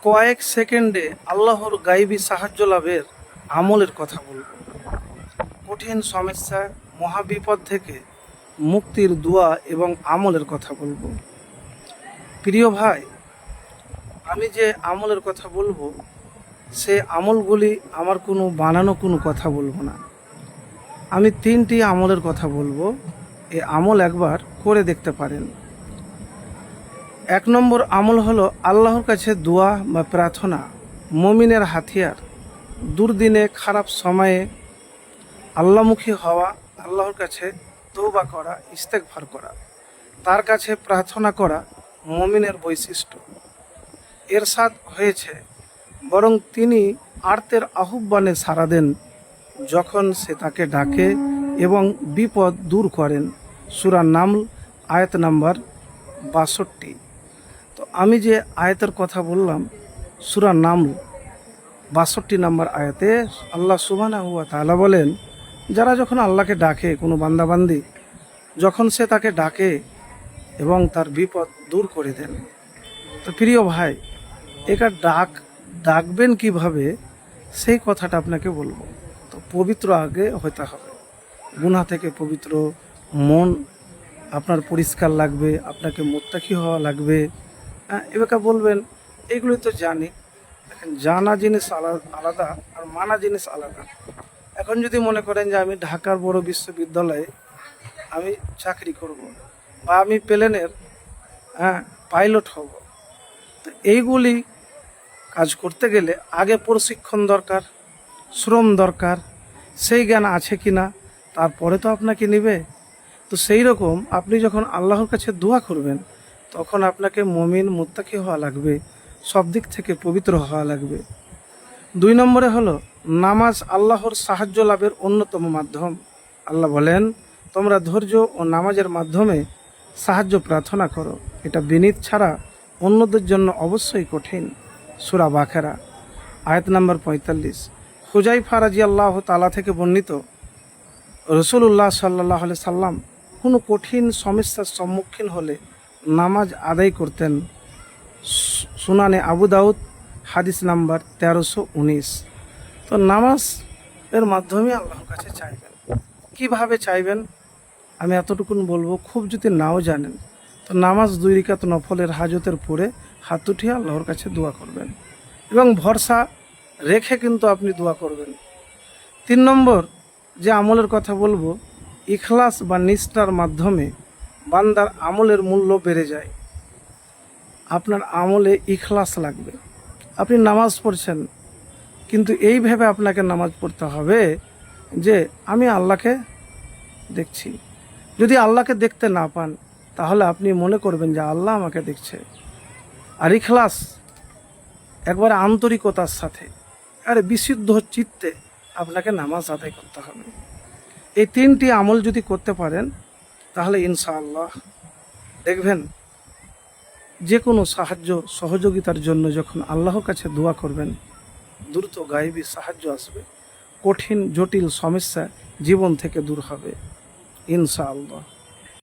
কয়েক সেকেন্ডে আল্লাহর গাইবী সাহায্য লাভের আমলের কথা বলব। কঠিন সমস্যা মহাবিপদ থেকে মুক্তির দোয়া এবং আমলের কথা বলবো। প্রিয় ভাই, আমি যে আমলের কথা বলবো সে আমলগুলি আমার কোনো বানানো কোনো কথা বলবো না। আমি 3টি আমলের কথা বলবো, এই আমল একবার করে দেখতে পারেন। 1 নম্বর আমল হলো আল্লাহর কাছে দোয়া বা প্রার্থনা, মুমিনের হাতিয়ার। দুর্দিনে খারাপ সময়ে আল্লাহমুখী হওয়া, আল্লাহর কাছে তওবা করা, ইস্তেগফার করা, তার কাছে প্রার্থনা করা মুমিনের বৈশিষ্ট্য। এরশাদ হয়েছে, বরং তিনি আর্তের আহ্বানে সাড়া দেন যখন সে তাকে ডাকে এবং বিপদ দূর করেন। সূরা নামল আয়াত নাম্বার 62। তো আমি যে আয়াতের কথা বললাম সূরা নামল 62 নম্বর আয়াতে আল্লাহ সুবহানাহু ওয়া তাআলা বলেন, যারা যখন আল্লাহকে ডাকে, কোনো বান্দাবান্দি যখন সে তাকে ডাকে এবং তার বিপদ দূর করে দেন। তো প্রিয় ভাই, এটা ডাকবেন কিভাবে সেই কথাটা আপনাকে বলবো। তো পবিত্র আগে হতে হবে, গুনাহ থেকে পবিত্র, মন আপনার পরিষ্কার লাগবে, আপনাকে মুত্তাকি হওয়া লাগবে। এবার বলবেন এগুলি তো জানি। দেখেন, জানা জিনিস আলাদা আর মানা জিনিস আলাদা। এখন যদি মনে করেন যে আমি ঢাকার বড় বিশ্ববিদ্যালয়ে আমি চাকরি করব বা আমি প্লেনের পাইলট হব, তো এইগুলি কাজ করতে গেলে আগে প্রশিক্ষণ দরকার, শ্রম দরকার, সেই জ্ঞান আছে কি না, তারপরে তো আপনাকে নেবে। তো সেই রকম আপনি যখন আল্লাহর কাছে দোয়া করবেন তখন আপনাকে মুমিন মুত্তাকি হওয়া লাগবে, সব দিক থেকে পবিত্র হওয়া লাগবে। 2 নম্বরে হলো নামাজ আল্লাহর সাহায্য লাভের অন্যতম মাধ্যম। আল্লাহ বলেন, তোমরা ধৈর্য ও নামাজের মাধ্যমে সাহায্য প্রার্থনা করো, এটা বিনীত ছাড়া অন্যদের জন্য অবশ্যই কঠিন। সূরা বাকারা আয়াত নাম্বার 45। হুযায়ফা রাদিয়াল্লাহু তাআলা থেকে বর্ণিত, রাসূলুল্লাহ সাল্লাল্লাহু আলাইহি সাল্লাম কোনো কঠিন সমস্যার সম্মুখীন হলে নামাজ আদায় করতেন। সুনানে আবু দাউদ হাদিস নাম্বার 1319। তো নামাজ এর মাধ্যমে আল্লাহর কাছে চাইবেন। কিভাবে চাইবেন আমি এতটুকুন বলবো, খুব যদি নাও জানেন তো নামাজ 2 রাকাত নফলের হাজতের পরে হাত উঠিয়ে আল্লাহর কাছে দোয়া করবেন এবং ভরসা রেখে কিন্তু আপনি দোয়া করবেন। 3 নম্বর যে আমলের কথা বলবো, ইখলাস বা নিষ্ঠার মাধ্যমে বান্দার আমলের মূল্য বেড়ে যায়। আপনার আমলে ইখলাস লাগবে। আপনি নামাজ পড়ছেন, কিন্তু এই ভেবে আপনাকে নামাজ পড়তে হবে যে আমি আল্লাহকে দেখছি। যদি আল্লাহকে দেখতে না পান তাহলে আপনি মনে করবেন যে আল্লাহ আমাকে দেখছে। আর ইখলাস একবারে আন্তরিকতার সাথে বিশুদ্ধ চিত্তে আপনাকে নামাজ আদায় করতে হবে। এই 3টি আমল যদি করতে পারেন তাহলে ইনশাআল্লাহ দেখবেন যে কোনো সাহায্য সহযোগিতার জন্য যখন আল্লাহর কাছে দোয়া করবেন দ্রুত গায়েবী সাহায্য আসবে, কঠিন জটিল সমস্যা জীবন থেকে দূর হবে ইনশাআল্লাহ।